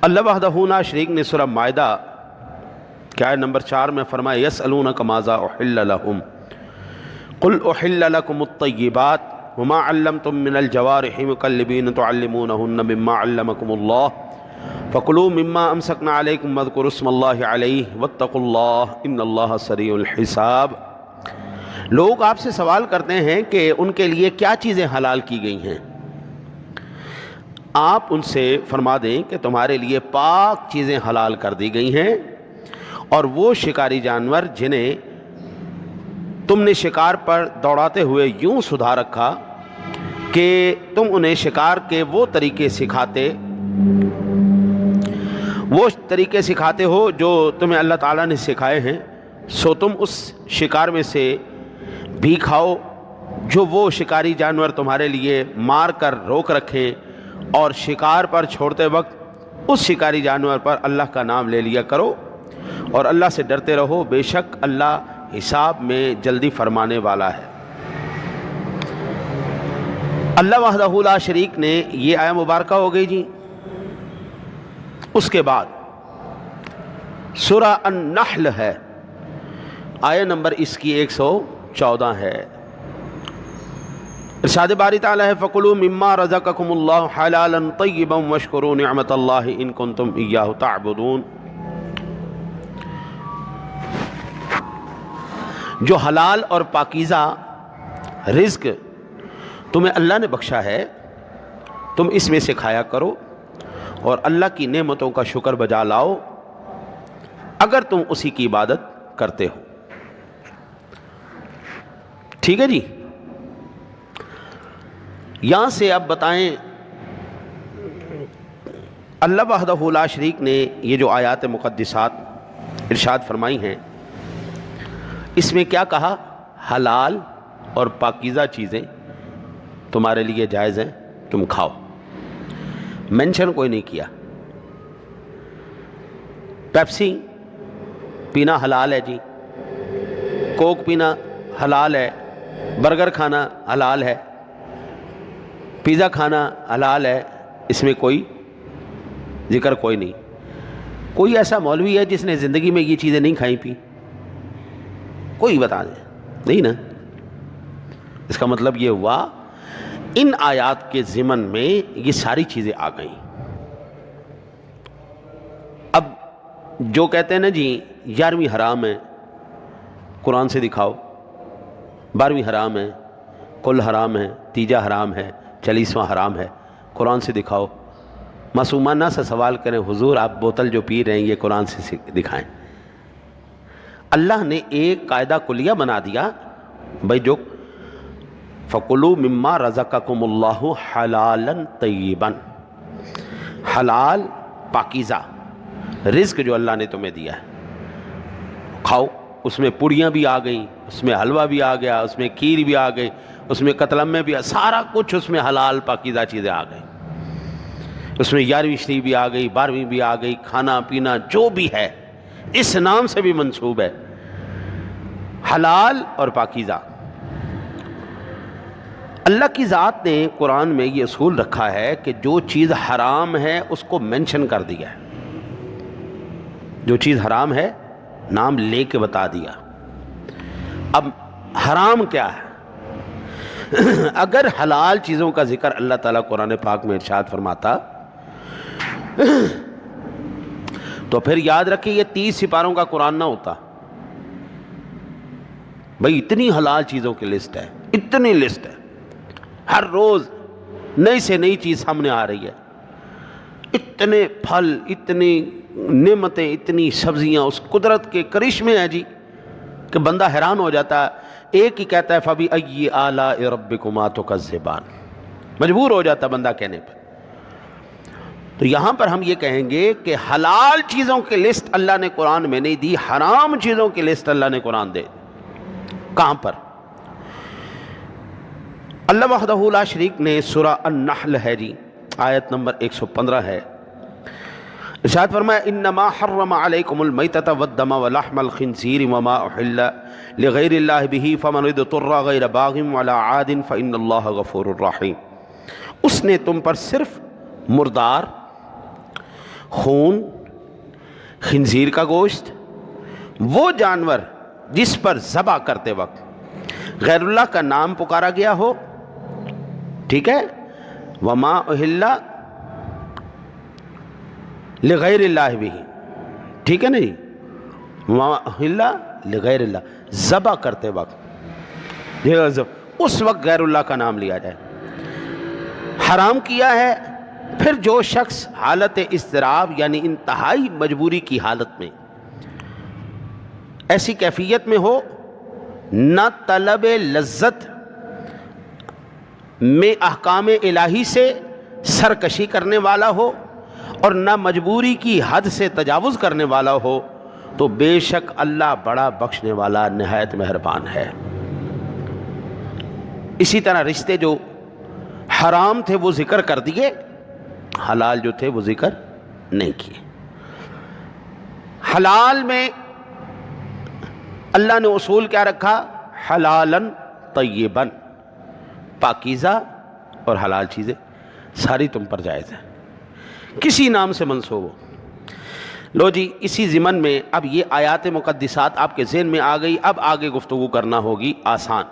اللہ وحدہ لا شریک نے سورہ مائدہ کہ آیت نمبر 4 میں فرمایا یسألونک ماذا احل لہم قل احل لکم الطیبات وما علمتم من الجوارح مکلبین تعلمونہن مما علمکم اللہ فکلوا مما امسکنا علیکم واذکروا اسم اللہ علیہ واتقوا اللہ ان اللہ سریع الحساب۔ لوگ آپ سے سوال کرتے ہیں کہ ان کے لیے کیا چیزیں حلال کی گئی ہیں، آپ ان سے فرما دیں کہ تمہارے لیے پاک چیزیں حلال کر دی گئی ہیں، اور وہ شکاری جانور جنہیں تم نے شکار پر دوڑاتے ہوئے یوں سدھا رکھا کہ تم انہیں شکار کے وہ طریقے سکھاتے ہو جو تمہیں اللہ تعالیٰ نے سکھائے ہیں، سو تم اس شکار میں سے بھی کھاؤ جو وہ شکاری جانور تمہارے لیے مار کر روک رکھیں، اور شکار پر چھوڑتے وقت اس شکاری جانور پر اللہ کا نام لے لیا کرو، اور اللہ سے ڈرتے رہو، بے شک اللہ حساب میں جلدی فرمانے والا ہے۔ اللہ وحدہ لا شریک نے یہ آیہ مبارکہ ہو گئی جی۔ اس کے بعد سورہ النحل ہے، آیہ نمبر اس کی 114 ہے۔ ارشاد باری تعالیٰ ہے فَكُلُوا مِمَّا رَزَقَكُمُ اللَّهُ حَلَالًا طَيِّبًا وَاشْكُرُوا نِعْمَةَ اللَّهِ إِن كُنتُمْ إِيَّاهُ تَعْبُدُونَ۔ جو حلال اور پاکیزہ رزق تمہیں اللہ نے بخشا ہے، تم اس میں سے کھایا کرو اور اللہ کی نعمتوں کا شکر بجا لاؤ اگر تم اسی کی عبادت کرتے ہو۔ ٹھیک ہے جی، یہاں سے اب بتائیں اللہ وحدہ لا شریک نے یہ جو آیات مقدسات ارشاد فرمائی ہیں، اس میں کیا کہا؟ حلال اور پاکیزہ چیزیں تمہارے لیے جائز ہیں، تم کھاؤ، مینشن کوئی نہیں کیا۔ پیپسی پینا حلال ہے جی، کوک پینا حلال ہے، برگر کھانا حلال ہے، پیزا کھانا حلال ہے، اس میں کوئی ذکر کوئی نہیں۔ کوئی ایسا مولوی ہے جس نے زندگی میں یہ چیزیں نہیں کھائیں پی؟ کوئی بتا دیں، نہیں نا؟ اس کا مطلب یہ ہوا ان آیات کے ضمن میں یہ ساری چیزیں آ گئیں۔ اب جو کہتے ہیں نا جی 11ویں حرام ہے، قرآن سے دکھاؤ، 12ویں حرام ہے، کل حرام ہے، تیجا حرام ہے، 40واں حرام ہے، قرآن سے دکھاؤ۔ معصومانہ سے سوال کریں، حضور آپ بوتل جو پی رہے ہیں یہ قرآن سے دکھائیں۔ اللہ نے ایک قاعدہ کلیہ بنا دیا بھائی، جو فَكُلُوا مِمَّا رَزَقَكُمُ اللَّهُ حَلَالًا طَيِّبًا، حلال پاکیزہ رزق جو اللہ نے تمہیں دیا ہے کھاؤ۔ اس میں پوڑیاں بھی آ گئیں، اس میں حلوہ بھی آ گیا، اس میں کھیر بھی آ گئی، اس میں قتلمے بھی، سارا کچھ اس میں حلال پاکیزہ چیزیں آ گئی۔ اس میں 11ویں شریف بھی آ گئی، 12ویں بھی آ گئی، کھانا پینا جو بھی ہے اس نام سے بھی منسوب ہے، حلال اور پاکیزہ۔ اللہ کی ذات نے قرآن میں یہ اصول رکھا ہے کہ جو چیز حرام ہے اس کو مینشن کر دیا ہے، جو چیز حرام ہے نام لے کے بتا دیا۔ اب حرام کیا ہے؟ اگر حلال چیزوں کا ذکر اللہ تعالیٰ قرآن پاک میں ارشاد فرماتا تو پھر یاد رکھیں یہ 30 سپاروں کا قرآن نہ ہوتا۔ بھئی اتنی حلال چیزوں کی لسٹ ہے، اتنی لسٹ ہے، ہر روز نئی سے نئی چیز سامنے آ رہی ہے، اتنے پھل، اتنی نعمتیں، اتنی سبزیاں، اس قدرت کے کرشمے ہیں جی کہ بندہ حیران ہو جاتا ہے۔ ایک ہی کہتا ہے فَبِأَيِّ آلَاءِ رَبِّكُمَا تُكَذِّبَانِ، مجبور ہو جاتا بندہ کہنے پر۔ تو یہاں پر ہم یہ کہیں گے کہ حلال چیزوں کی لسٹ اللہ نے قرآن میں نہیں دی، حرام چیزوں کی لسٹ اللہ نے قرآن دے۔ کہاں پر؟ اللہ وحدہ لا شریک نے سورہ النحل ہے جی، آیت نمبر 115 ہے، ارشاد فرمایا انما حرم علیکم المیتۃ والدم ولحم الخنزیر وما احل لغیر اللہ بہ فمن اضطر غیر باغ ولا عاد فإن اللہ غفور الرحیم۔ اس نے تم پر صرف مردار، خون، خنزیر کا گوشت، وہ جانور جس پر ذبح کرتے وقت غیر اللہ کا نام پکارا گیا ہو، ٹھیک ہے، وما اہل لغیر اللہ بھی، ٹھیک ہے نا جی، وما اہل لغیر اللہ، ذبح کرتے وقت اس وقت غیر اللہ کا نام لیا جائے۔ حرام کیا ہے پھر جو شخص حالت اضطراب یعنی انتہائی مجبوری کی حالت میں، ایسی کیفیت میں ہو، نہ طلب لذت میں احکام الہی سے سرکشی کرنے والا ہو اور نہ مجبوری کی حد سے تجاوز کرنے والا ہو، تو بے شک اللہ بڑا بخشنے والا نہایت مہربان ہے۔ اسی طرح رشتے جو حرام تھے وہ ذکر کر دیے، حلال جو تھے وہ ذکر نہیں کیے۔ حلال میں اللہ نے اصول کیا رکھا؟ حلالاً طیباً، پاکیزہ اور حلال چیزیں ساری تم پر جائز ہیں، کسی نام سے منسوب ہو۔ لو جی، اسی ضمن میں اب یہ آیات مقدسات آپ کے ذہن میں آ گئی، اب آگے گفتگو کرنا ہوگی آسان۔